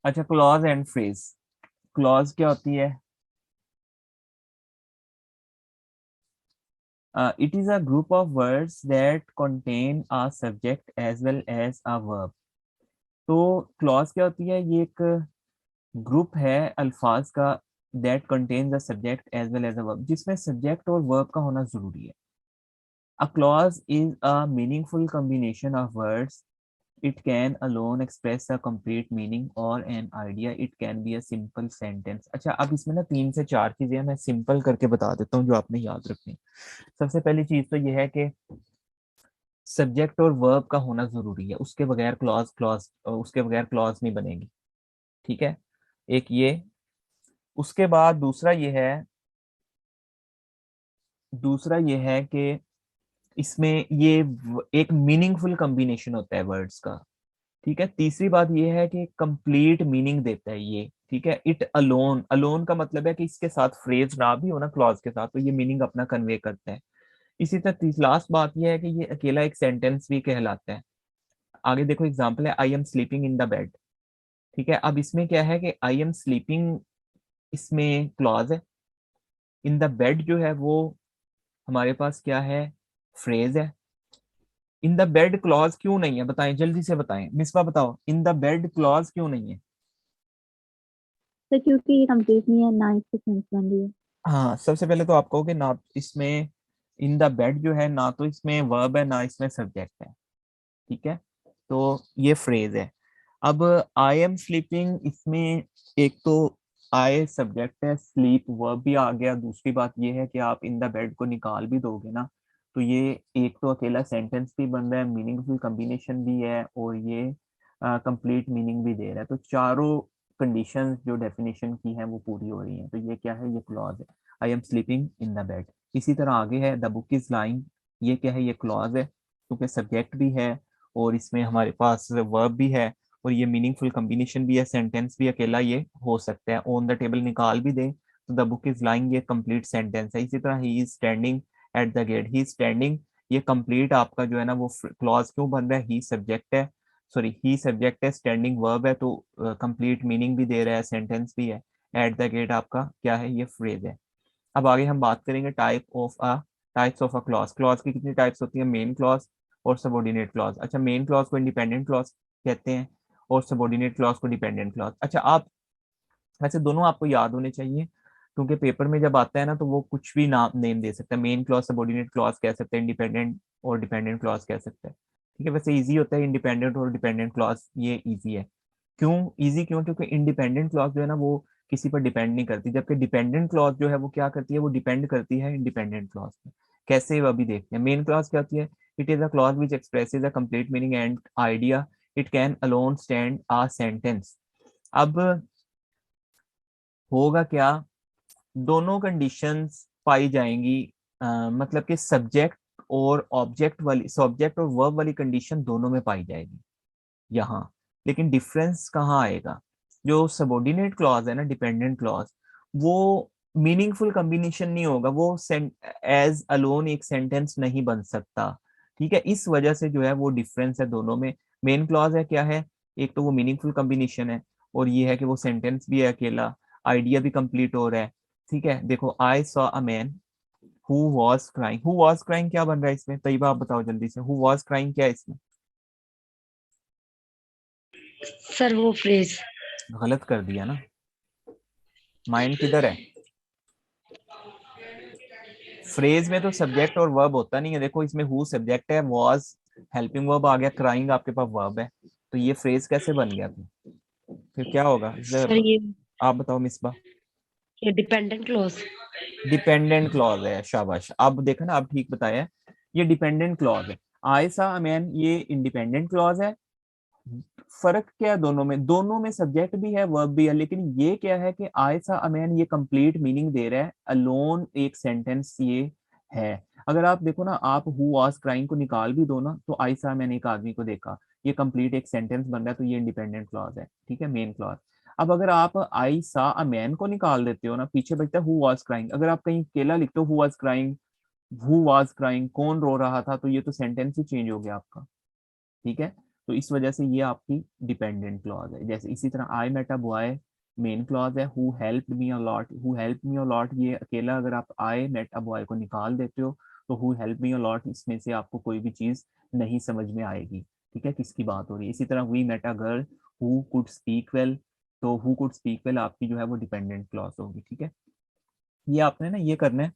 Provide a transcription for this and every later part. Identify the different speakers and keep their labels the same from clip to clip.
Speaker 1: अच्छा, clause and phrase. Clause क्या होती है? It is a group of words that contain a subject as well as a verb. तो clause क्या होती है? ये एक ग्रुप है अल्फाज का, that contains a subject as well as a verb, जिसमें सब्जेक्ट और वर्ब का होना जरूरी है। A clause is a meaningful combination of words. It can alone express a complete meaning or an idea. It can be a simple sentence. अच्छा, अब इसमें ना 3 से 4 चीजें हैं, मैं सिंपल करके बता देता हूँ जो आपने याद रखनी। सबसे पहली चीज तो यह है कि सब्जेक्ट और वर्ब का होना जरूरी है, उसके बगैर क्लॉज नहीं बनेगी। ठीक है, एक ये। उसके बाद दूसरा ये है कि इसमें एक मीनिंगफुल कॉम्बिनेशन होता है वर्ड्स का। ठीक है, तीसरी बात ये है कि कंप्लीट मीनिंग देता है ये। ठीक है, इट अलोन, अलोन का मतलब है कि इसके साथ फ्रेज ना भी हो ना क्लॉज के साथ, तो ये मीनिंग अपना कन्वे करता है। इसी तरह लास्ट बात ये है कि ये अकेला एक सेंटेंस भी कहलाता है। आगे देखो, एग्जांपल है, I am sleeping in the bed. ठीक है, अब इसमें क्या है कि आई एम स्लीपिंग, इसमें क्लॉज है। इन द बेड जो है वो हमारे पास क्या है? फ्रेज है। इन द बेड क्लॉज क्यों नहीं है? बताएं, जल्दी से बताएं, मिसबा बताओ, इन द बेड क्लॉज क्यों नहीं है?
Speaker 2: तो क्योंकि ये कंप्लीट नहीं है, ना इससे सेंस बन रही है।
Speaker 1: हाँ, सबसे पहले तो आप कहोगे ना इसमें इन द बेड जो है, ना तो इसमें वर्ब है ना इसमें सब्जेक्ट है। ठीक है, तो ये फ्रेज है। अब आई एम स्लीपिंग, इसमें एक तो आई सब्जेक्ट है, स्लीप वर्ब भी आ गया। दूसरी बात ये है कि आप इन द बेड को निकाल भी दोगे ना, तो ये एक तो अकेला सेंटेंस भी बन रहा है, मीनिंगफुल कॉम्बिनेशन भी है, और ये कंप्लीट मीनिंग भी दे रहा है। तो चारों कंडीशंस जो डेफिनेशन की हैं वो पूरी हो रही हैं, तो ये क्या है? ये क्लॉज है। I am sleeping in the bed. इसी तरह आगे है, द बुक इज लाइंग। ये क्या है? ये क्लॉज है, क्योंकि सब्जेक्ट भी है और इसमें हमारे पास वर्ब भी है, और ये मीनिंगफुल कॉम्बिनेशन भी है, सेंटेंस भी अकेला ये हो सकता है। ऑन द टेबल निकाल भी दे तो द बुक इज लाइंग, ये कंप्लीट सेंटेंस है। इसी तरह he is standing at the gate, he standing, ये कंप्लीट आपका जो है ना वो क्लॉज क्यों बन रहा है? ही सब्जेक्ट है, सॉरी ही सब्जेक्ट है, स्टैंडिंग वर्ब है, तो कंप्लीट मीनिंग भी दे रहा है, सेंटेंस भी है। एट द गेट आपका क्या है? ये फ्रेज है। अब आगे हम बात करेंगे types of a clause. Clause की कितनी टाइप्स होती है? मेन क्लॉज और सबऑर्डिनेट क्लॉज। अच्छा, मेन क्लॉज को इंडिपेंडेंट क्लॉज कहते हैं और सबऑर्डिनेट क्लॉज को डिपेंडेंट क्लॉज। अच्छा, आप वैसे दोनों आपको याद होने चाहिए, क्योंकि पेपर में जब आता है ना तो वो कुछ भी नाम नेम दे सकता है, मेन क्लॉज सबऑर्डिनेट क्लॉज कह सकते हैं, इंडिपेंडेंट और डिपेंडेंट क्लॉज कह सकते हैं। ठीक है, वैसे इजी होता है इंडिपेंडेंट और डिपेंडेंट क्लॉज, ये इजी है। क्यों इजी? क्योंकि इंडिपेंडेंट क्लॉज जो है ना वो किसी पर डिपेंड नहीं करती, जबकि डिपेंडेंट क्लॉज जो है वो क्या करती है? वो डिपेंड करती है इंडिपेंडेंट क्लॉज पे। कैसे? वो अभी देखते हैं। मेन क्लॉज क्या होती है? It is a clause which expresses a complete meaning and idea. It can alone stand a sentence. अब होगा क्या? दोनों कंडीशंस पाई जाएंगी, मतलब कि सब्जेक्ट और वर्ब वाली कंडीशन दोनों में पाई जाएगी यहाँ। लेकिन डिफरेंस कहाँ आएगा? जो सबऑर्डिनेट क्लॉज है ना, डिपेंडेंट क्लॉज, वो मीनिंगफुल कॉम्बिनेशन नहीं होगा, वो एज अलोन एक सेंटेंस नहीं बन सकता। ठीक है, इस वजह से जो है वो डिफरेंस है दोनों में। मेन क्लॉज है क्या है? एक तो वो मीनिंगफुल कॉम्बिनेशन है, और ये है कि वो सेंटेंस भी है अकेला, आइडिया भी कंप्लीट हो रहा है। ठीक है, देखो, I saw a man who was crying. Who was crying क्या बन रहा है इसमें? तैयबा आप बताओ जल्दी से, हु वॉज क्राइंग क्या है इसमें?
Speaker 2: सर वो फ्रेज।
Speaker 1: गलत कर दिया ना, माइंड किधर है? फ्रेज में तो सब्जेक्ट और वर्ब होता नहीं है। देखो, इसमें हु सब्जेक्ट है, वॉज हेल्पिंग वर्ब आ गया, क्राइंग आपके पास वर्ब है, तो ये फ्रेज कैसे बन गया? फिर क्या होगा
Speaker 2: सर
Speaker 1: जब?
Speaker 2: ये
Speaker 1: आप बताओ Misbah.
Speaker 2: Dependent clause.
Speaker 1: Dependent clause है, शाबाश, अब देखा ना, आप ठीक बताया है। ये डिपेंडेंट क्लॉज है। आई सा मैन, ये इंडिपेंडेंट क्लॉज है। फर्क क्या है दोनों में? दोनों में सब्जेक्ट भी है, वर्ब भी है, लेकिन ये क्या है कि आई सा अमैन ये कंप्लीट मीनिंग दे रहा है, अलोन एक सेंटेंस ये है। अगर आप देखो ना, आप हु वाज क्राइंग को निकाल भी दो ना, तो आई सा मैंने एक आदमी को देखा, ये कंप्लीट एक सेंटेंस बन रहा है, तो ये इंडिपेंडेंट क्लॉज है। ठीक है, मेन क्लॉज। अब अगर आप आई सा अ मैन को निकाल देते हो ना, पीछे बचता है हु वाज क्राइंग। अगर आप कहीं अकेला लिखते हो हु वाज क्राइंग, कौन रो रहा था, तो ये तो सेंटेंस ही चेंज हो गया आपका। ठीक है, तो इस वजह से ये आपकी डिपेंडेंट क्लॉज है। जैसे इसी तरह I met a boy main clause है, who helped me a lot, who helped me a lot ये अकेला अगर आप आई मेट अ बॉय को निकाल देते हो तो who help me a lot इसमें से आपको कोई भी चीज नहीं समझ में आएगी, ठीक है, किसकी बात हो रही है। इसी तरह we met a girl who could speak well, तो हु कुड स्पीक वेल आपकी जो है वो डिपेंडेंट क्लॉज होगी, ठीक है। ये आपने ना ये करना है,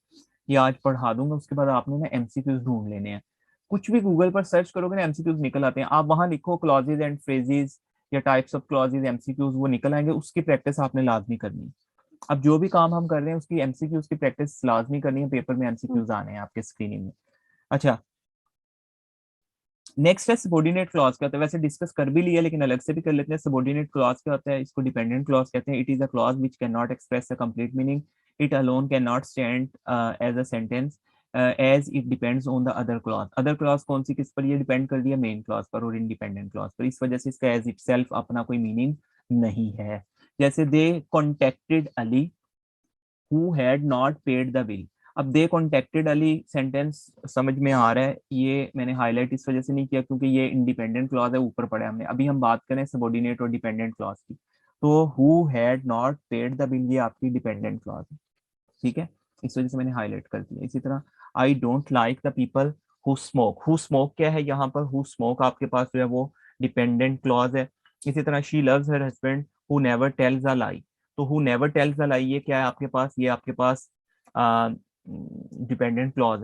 Speaker 1: ये आज पढ़ा दूंगा, उसके बाद आपने ना एमसीक्यूज ढूंढ लेने हैं। कुछ भी गूगल पर सर्च करोगे ना एमसीक्यूज निकल आते हैं, आप वहां लिखो क्लॉजेज एंड फ्रेजेस या टाइप्स ऑफ क्लॉजेज एमसीक्यूज, वो निकल आएंगे, उसकी प्रैक्टिस आपने लाजमी करनी है। अब जो भी काम हम कर रहे हैं उसकी एमसीक्यूज की प्रैक्टिस लाजमी करनी है, पेपर में एमसीक्यूज आने हैं आपके स्क्रीनिंग में। अच्छा, नेक्स्ट है सबॉर्डिनेट क्लॉज क्या होता है, वैसे डिस्कस कर भी लिया लेकिन अलग से भी कर लेते हैं। सबॉर्डिनेट क्लॉज क्या होता है, इसको डिपेंडेंट क्लॉज कहते हैं। It is a clause which can not express a complete meaning, it alone can not stand as a sentence as it depends on the other clause. Other clause कौन सी, किस पर ये डिपेंड कर दिया, main clause पर और independent clause पर, इस वजह से इसका एज इट सेल्फ अपना कोई मीनिंग नहीं है। जैसे they contacted Ali who had not paid the bill. अब दे कॉन्टेक्टेड अली सेंटेंस समझ में आ रहा है, ये मैंने हाईलाइट इस वजह से नहीं किया क्योंकि ये इंडिपेंडेंट क्लॉज है, ऊपर पढ़ा है हमने। अभी हम बात करें सबॉर्डिनेट और डिपेंडेंट क्लॉज की, तो who had not paid the bill ये आपकी डिपेंडेंट क्लॉज है, ठीक है, इस वजह से मैंने हाईलाइट कर दिया। इसी तरह I don't like the people who smoke, who smoke क्या है यहाँ पर, हु स्मोक आपके पास जो है वो डिपेंडेंट क्लॉज है। इसी तरह she loves her husband who never tells a lie, तो who never tells a lie ये क्या है आपके पास, ये आपके पास डिपेंडेंट क्लॉज है।